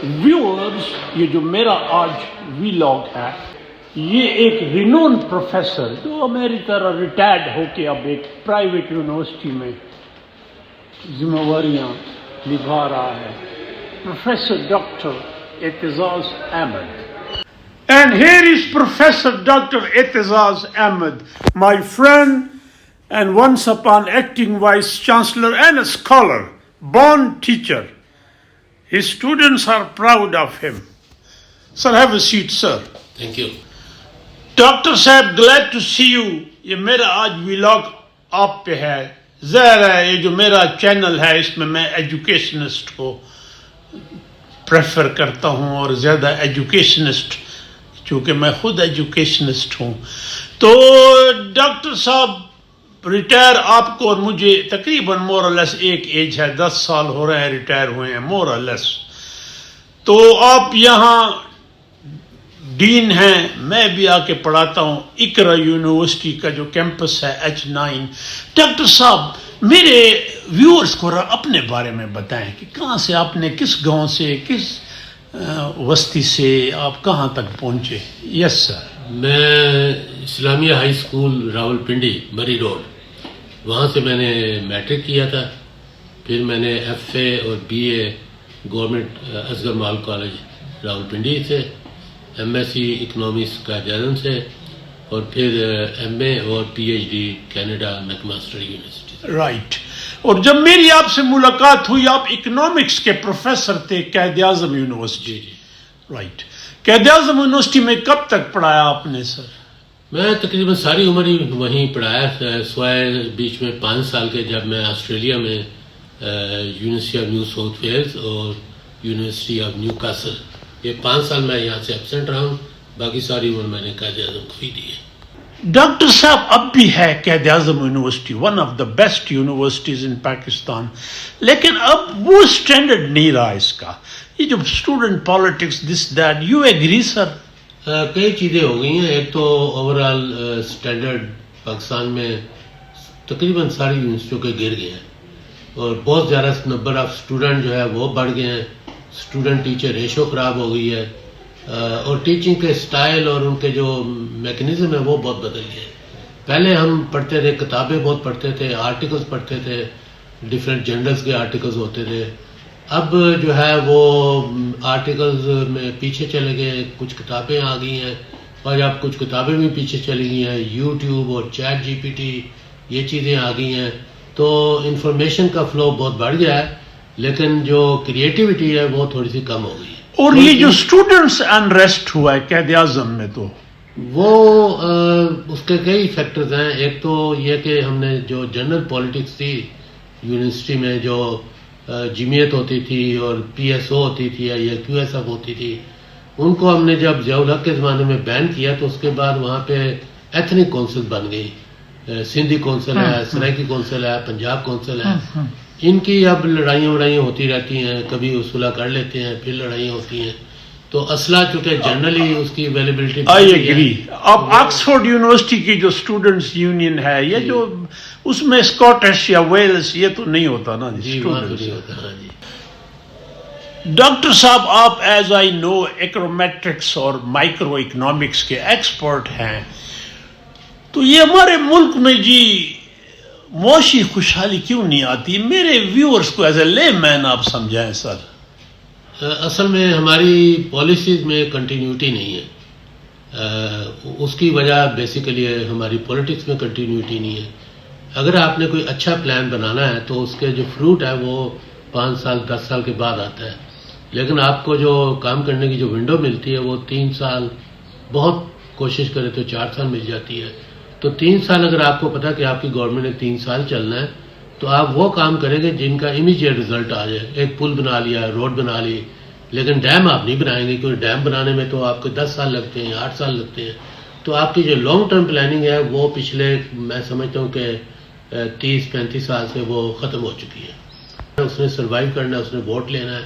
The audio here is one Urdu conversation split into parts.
ویورز، یہ جو میرا آج ویلاگ ہے، یہ ایک رینون پروفیسر جو میری طرح ریٹائرڈ ہو کے اب ایک پرائیویٹ یونیورسٹی میں ذمہ داریاں نبھا رہا ہے، professor doctor Aitzaz Ahmed. And here is Professor Dr. Aitazaz Ahmed, my friend and once upon acting Vice Chancellor and a scholar, born teacher. His students are proud of him. Sir, have a seat, sir. Thank you. Dr. Sahib, glad to see you. یہ میرا آج ویلاگ آپ پہ ہے. ظاہر ہے یہ جو میرا چینل ہے اس میں ایجوکیشنسٹ کو پریفر کرتا ہوں اور زیادہ ایجوکیشنسٹ، چونکہ میں خود ایجوکیشنسٹ ہوں. تو ڈاکٹر صاحب ریٹائر آپ کو اور مجھے تقریباً مور اور لیس ایک ایج ہے، 10 سال ہو رہے ہیں ریٹائر ہوئے ہیں مور اور لیس. تو آپ یہاں ڈین ہیں، میں بھی آ کے پڑھاتا ہوں اقرا یونیورسٹی کا جو کیمپس ہے H9. ڈاکٹر صاحب میرے ویورز کو اپنے بارے میں بتائیں کہ کہاں سے آپ نے، کس گاؤں سے، کس وسطی سے آپ کہاں تک پہنچے؟ یس سر. میں اسلامیہ ہائی اسکول راولپنڈی مری روڈ، وہاں سے میں نے میٹرک کیا تھا. پھر میں نے ایف اے اور B A government Asghar Mall college Rawalpindi سے، M S C economics Quaid Azam سے، اور پھر ایم اے اور P H D Canada McMaster university. Right. اور جب میری آپ سے ملاقات ہوئی آپ اکنامکس کے پروفیسر تھے قائد اعظم یونیورسٹی. رائٹ. قائد اعظم یونیورسٹی میں کب تک پڑھایا آپ نے سر؟ میں تقریباً ساری عمر ہی وہیں پڑھایا، سوائے بیچ میں 5 سال کے جب میں آسٹریلیا میں university of New South Wales اور یونیورسٹی آف نیو کاسل، یہ 5 سال میں یہاں سے ایبسینٹ رہا ہوں. باقی ساری عمر میں نے قائد اعظم کو ہی دی ہے. ڈاکٹر صاحب اب بھی ہے Quaid Azam university one of the best universities in Pakistan, لیکن اب وہ اسٹینڈرڈ نہیں رہا اس کا. یہ جو student politics this that, you agree sir? کئی چیزیں ہو گئی ہیں. ایک تو اوور آل اسٹینڈرڈ پاکستان میں تقریباً ساری یونیورسٹیوں کے گر گئے ہیں، اور بہت زیادہ نمبر آف اسٹوڈنٹ جو ہے وہ بڑھ گئے ہیں. اسٹوڈنٹ ٹیچر ریشو خراب ہو گئی ہے، اور ٹیچنگ کے سٹائل اور ان کے جو میکنزم ہے وہ بہت بدل گئے. پہلے ہم پڑھتے تھے، کتابیں بہت پڑھتے تھے، آرٹیکلز پڑھتے تھے، ڈفرینٹ جنرلز کے آرٹیکلز ہوتے تھے. اب جو ہے وہ آرٹیکلز میں پیچھے چلے گئے، کچھ کتابیں آ گئی ہیں، اور اب کچھ کتابیں بھی پیچھے چلی گئی ہیں. یوٹیوب اور چیٹ جی پی ٹی یہ چیزیں آ گئی ہیں، تو انفارمیشن کا فلو بہت بڑھ گیا ہے، لیکن جو کریٹیوٹی ہے وہ تھوڑی سی کم ہو گئی ہے. اور یہ جو اسٹوڈنٹس انریسٹ ہوا ہے قائد اعظم میں، تو وہ اس کے کئی فیکٹرز ہیں. ایک تو یہ کہ ہم نے جو جنرل پالیٹکس تھی یونیورسٹی میں، جو جمعیت ہوتی تھی اور پی ایس او ہوتی تھی یا کیو ایس ایف ہوتی تھی، ان کو ہم نے جب ضیاء الحق کے زمانے میں بین کیا تو اس کے بعد وہاں پہ ایتھنک کونسل بن گئی. سندھی کونسل ہے، سرائکی کونسل ہے، پنجاب کونسل ہے. ان کی اب لڑائیاں ہوتی رہتی ہیں، کبھی صلح کر لیتے ہیں، پھر لڑائیاں ہوتی ہیں. تو اسلحہ چونکہ جنرلی اس کی اویلیبلٹی، آئی ایگری. اب آکسفورڈ یونیورسٹی کی جو اسٹوڈنٹس یونین ہے، یہ جو اس میں اسکاٹش یا ویلز یہ تو نہیں ہوتا نا جی، وہاں تو نہیں ہوتا. ہاں جی. ڈاکٹر صاحب آپ ایز آئی نو ایکرومیٹرکس اور مائکرو اکنامکس کے ایکسپرٹ ہیں، تو یہ ہمارے ملک میں جی معاشی خوشحالی کیوں نہیں آتی؟ میرے ویورز کو ایز اے لے مین آپ سمجھائیں سر. اصل میں ہماری پالیسیز میں کنٹینیوٹی نہیں ہے. اس کی وجہ بیسیکلی ہماری پولیٹکس میں کنٹینیوٹی نہیں ہے. اگر آپ نے کوئی اچھا پلان بنانا ہے تو اس کے جو فروٹ ہے وہ 5 سال 10 سال کے بعد آتا ہے، لیکن آپ کو جو کام کرنے کی جو ونڈو ملتی ہے وہ 3 سال، بہت کوشش کرے تو 4 سال مل جاتی ہے. تو 3 سال اگر آپ کو پتا کہ آپ کی گورنمنٹ نے 3 سال چلنا ہے تو آپ وہ کام کریں گے جن کا امیجیٹ رزلٹ آ جائے. ایک پل بنا لیا، روڈ بنا لی، لیکن ڈیم آپ نہیں بنائیں گے، کیونکہ ڈیم بنانے میں تو آپ کو 10 سال لگتے ہیں، 8 سال لگتے ہیں. تو آپ کی جو لانگ ٹرم پلاننگ ہے وہ پچھلے میں سمجھتا ہوں کہ 30-35 سال سے وہ ختم ہو چکی ہے. اس نے سروائیو کرنا ہے، اس نے ووٹ لینا ہے.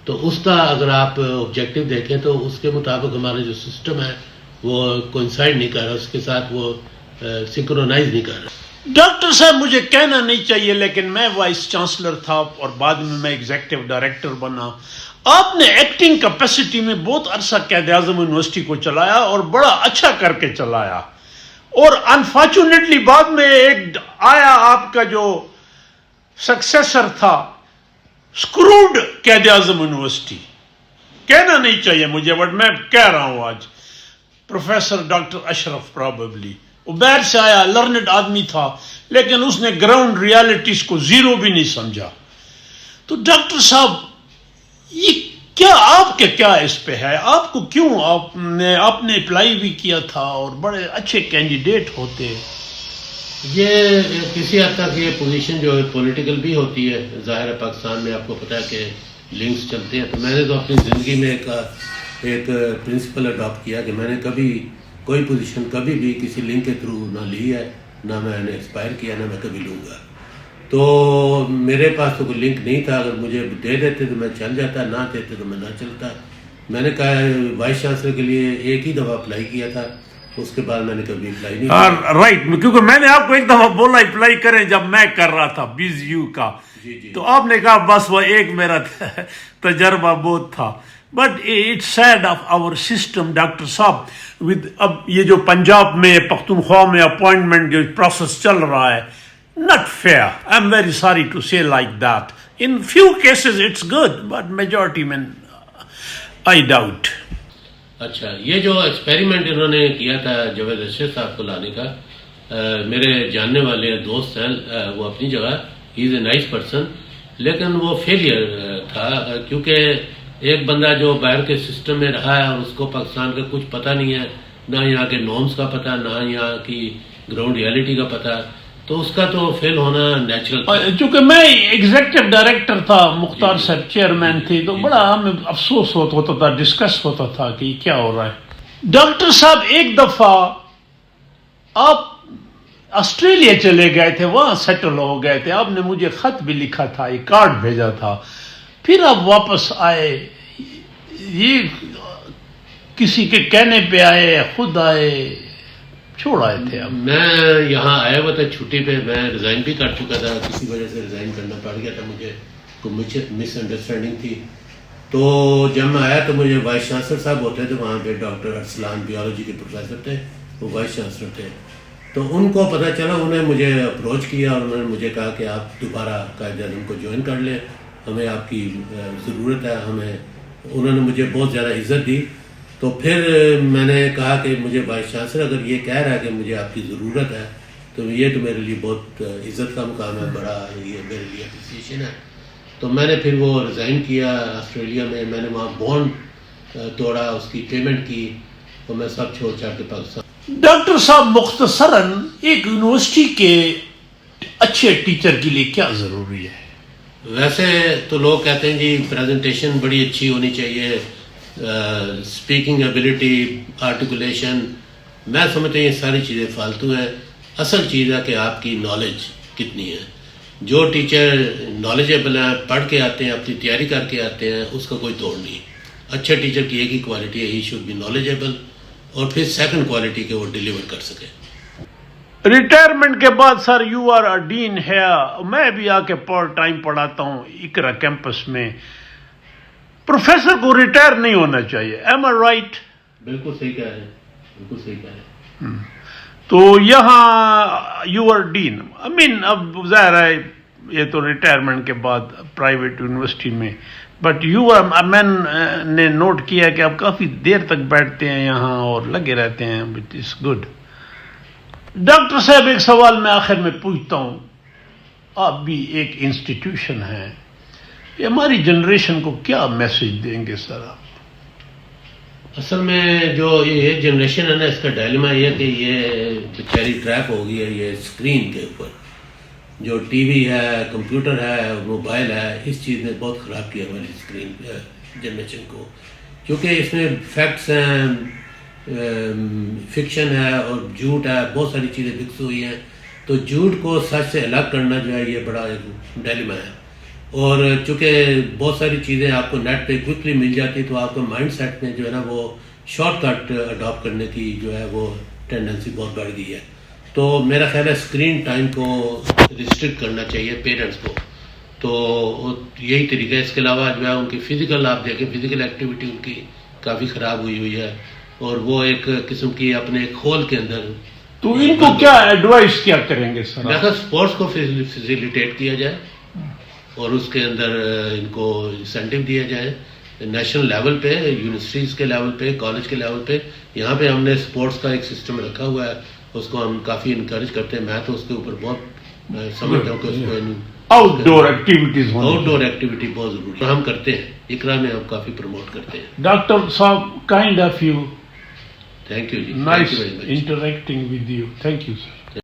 تو اس کا اگر آپ آبجیکٹو دیکھیں تو اس کے مطابق ہمارا جو سسٹم ہے وہ کوئنسائڈ نہیں کر رہا، اس کے ساتھ وہ سنکرونائز نہیں کر رہا. ڈاکٹر صاحب مجھے کہنا نہیں چاہیے لیکن میں وائس چانسلر تھا اور بعد میں ایگزیکٹو ڈائریکٹر بنا. آپ نے ایکٹنگ کیپیسٹی میں بہت عرصہ قائد اعظم یونیورسٹی کو چلایا اور بڑا اچھا کر کے چلایا، اور انفارچونیٹلی بعد میں ایک آیا آپ کا جو سکسیسر تھا، اسکروڈ قائد اعظم یونیورسٹی. کہنا نہیں چاہیے مجھے بٹ میں کہہ رہا ہوں آج، پروفیسر ڈاکٹر اشرف پرابیبلی وہ باہر سے آیا، لرنڈ آدمی تھا، لیکن اس نے گراؤنڈ ریالٹیز کو زیرو بھی نہیں سمجھا. تو ڈاکٹر صاحب یہ کیا آپ کے کیا اس پہ ہے؟ آپ کو کیوں آپ نے اپلائی بھی کیا تھا اور بڑے اچھے کینڈیڈیٹ ہوتے؟ یہ کسی حد تک یہ پوزیشن جو ہے پولیٹیکل بھی ہوتی ہے. ظاہر ہے پاکستان میں آپ کو پتہ ہے کہ لنکس چلتے ہیں، تو میں نے تو اپنی زندگی میں ایک پرنسپل اڈاپٹ کیا کہ میں نے کبھی کوئی پوزیشن کبھی بھی کسی لنک کے تھرو نہ لی ہے، نہ میں نے ایکسپائر کیا، نہ میں کبھی لوں گا. تو میرے پاس تو کوئی لنک نہیں تھا، اگر مجھے دے دیتے تو میں چل جاتا، نہ دیتے تو میں نہ چلتا. میں نے کہا وائس چانسلر کے لیے ایک ہی دفعہ اپلائی کیا تھا، اس کے بعد میں نے کبھی اپلائی نہیں کیا. رائٹ، کیونکہ میں نے آپ کو ایک دفعہ بولا اپلائی کریں جب میں کر رہا تھا BZU کا، تو آپ نے کہا بس وہ ایک میرا تجربہ بہت تھا. But it's sad of our system doctor صاحب، اب یہ جو پنجاب میں پختونخوا میں اپوائنٹمنٹ جو پروسیس چل رہا ہے، not fair. I'm very sorry to say like that. In few cases it's good, but majority men, I doubt. اچھا، یہ جو ایکسپیریمنٹ انہوں نے کیا تھا جاوید اشرف صاحب کو لانے کا، میرے جاننے والے دوست ہیں، وہ اپنی جگہ ہی از اے نائس پرسن، لیکن وہ فیلئر تھا، کیونکہ ایک بندہ جو باہر کے سسٹم میں رہا ہے اور اس کو پاکستان کا کچھ پتہ نہیں ہے، نہ یہاں کے نارمس کا پتہ، نہ یہاں کی گراؤنڈ ریالٹی کا پتہ، تو اس کا تو فیل ہونا نیچرل تھا. چونکہ میں ایگزیکٹو ڈائریکٹر تھا، مختار صاحب چیئرمین تھے، تو بڑا ہمیں افسوس ہوتا تھا، ڈسکس ہوتا تھا کہ کیا ہو رہا ہے. ڈاکٹر صاحب ایک دفعہ آپ آسٹریلیا چلے گئے تھے، وہاں سیٹل ہو گئے تھے، آپ نے مجھے خط بھی لکھا تھا، ایک کارڈ بھیجا تھا، پھر آپ واپس آئے. یہ کسی کے کہنے پہ آئے، خود آئے، چھوڑ آئے تھے؟ اب میں یہاں آیا ہوا تھا چھٹی پہ، میں ریزائن بھی کر چکا تھا، کسی وجہ سے ریزائن کرنا پڑ گیا تھا، مجھے کوئی مس انڈرسٹینڈنگ تھی. تو جب میں آیا تو مجھے وائس چانسلر صاحب ہوتے تھے وہاں پہ، ڈاکٹر ارسلان بیولوجی کے پروفیسر تھے، وہ وائس چانسلر تھے. تو ان کو پتہ چلا، انہوں نے مجھے اپروچ کیا اور انہوں نے مجھے کہا کہ آپ دوبارہ قائد اعظم کو جوائن کر لیں، ہمیں آپ کی ضرورت ہے. انہوں نے مجھے بہت زیادہ عزت دی. تو پھر میں نے کہا کہ مجھے وائس چانسلر اگر یہ کہہ رہا ہے کہ مجھے آپ کی ضرورت ہے، تو یہ تو میرے لیے بہت عزت کا مقام ہے، بڑا یہ میرے لیے اپریسیشن ہے. تو میں نے پھر وہ ریزائن کیا آسٹریلیا میں، میں نے وہاں بانڈ توڑا، اس کی پیمنٹ کی، تو میں سب چھوڑ چھاڑ کے پاکستان. ڈاکٹر صاحب مختصراً ایک یونیورسٹی کے اچھے ٹیچر کے لیے کیا ضروری ہے؟ ویسے تو لوگ کہتے ہیں جی پریزنٹیشن بڑی اچھی ہونی چاہیے، اسپیکنگ ایبلٹی، آرٹیکولیشن. میں سمجھتا ہوں یہ ساری چیزیں فالتو ہیں. اصل چیز ہے کہ آپ کی نالج کتنی ہے. جو ٹیچر نالجیبل ہیں، پڑھ کے آتے ہیں، اپنی تیاری کر کے آتے ہیں، اس کا کوئی توڑ نہیں. اچھے ٹیچر کی ایک ہی کوالٹی ہے، ہی شوڈ بی نالجیبل، اور پھر سیکنڈ کوالٹی کے وہ ڈیلیور کر سکے. ریٹائرمنٹ کے بعد سر یو آر اے ڈین ہے، میں بھی آ کے پارٹ ٹائم پڑھاتا ہوں اقرا کیمپس میں. پروفیسر کو ریٹائر نہیں ہونا چاہیے، ایم آئی رائٹ؟ بالکل صحیح کہہ رہے ہیں، بالکل صحیح کہہ رہے ہیں. تو یہاں یو آر ڈین، اب ظاہر ہے یہ تو ریٹائرمنٹ کے بعد پرائیویٹ یونیورسٹی میں، بٹ یو آر، میں نے نوٹ کیا کہ آپ کافی دیر تک بیٹھتے ہیں یہاں اور لگے رہتے ہیں، وچ از گڈ. ڈاکٹر صاحب ایک سوال میں آخر میں پوچھتا ہوں، آپ بھی ایک انسٹیٹیوشن ہیں، یہ ہماری جنریشن کو کیا میسج دیں گے سر آپ؟ اصل میں جو یہ جنریشن ہے نا، اس کا ڈائلما یہ ہے کہ یہ بیچاری ٹریپ ہو گئی ہے یہ اسکرین کے اوپر. جو ٹی وی ہے، کمپیوٹر ہے، موبائل ہے، اس چیز نے بہت خراب کیا ہماری اسکرین جنریشن کو، کیونکہ اس میں فیکٹس ہیں، فکشن ہے اور جھوٹ ہے، بہت ساری چیزیں مکس ہوئی ہیں. تو جھوٹ کو سچ سے الگ کرنا جو ہے یہ بڑا ایک ڈائلما ہے. اور چونکہ بہت ساری چیزیں آپ کو نیٹ پہ کوئکلی مل جاتی، تو آپ کو مائنڈ سیٹ میں جو ہے نا وہ شارٹ کٹ اڈاپٹ کرنے کی جو ہے وہ ٹینڈنسی بہت بڑھ گئی ہے. تو میرا خیال ہے اسکرین ٹائم کو ریسٹرکٹ کرنا چاہیے پیرنٹس کو، تو یہی طریقہ ہے. اس کے علاوہ جو ہے ان کی فزیکل آپ دیکھیں فزیکل ایکٹیویٹی ان کی کافی خراب ہوئی ہے اور وہ ایک قسم کی اپنے ایک ہول کے اندر. تو ان کو کیا ایڈوائس کیا کریں گے سر؟ دیکھا اسپورٹس کو فیسیلیٹیٹ کیا جائے اور اس کے اندر ان کو انسینٹیو دیا جائے نیشنل لیول پہ, یونیورسٹیز کے لیول پہ, کالج کے لیول پہ. یہاں پہ ہم نے اسپورٹس کا ایک سسٹم رکھا ہوا ہے, اس کو ہم کافی انکریج کرتے ہیں. میں تو اس کے اوپر بہت سمجھتا ہوں کہ اس کو آؤٹ ڈور ایکٹیویٹیز آؤٹ ڈور ایکٹیویٹی بہت ضروری ہے. ہم کرتے ہیں, اقرا میں ہم کافی پروموٹ کرتے ہیں. ڈاکٹر صاحب, kind of you. Thank you جی. Nice interacting with you. Thank you, sir.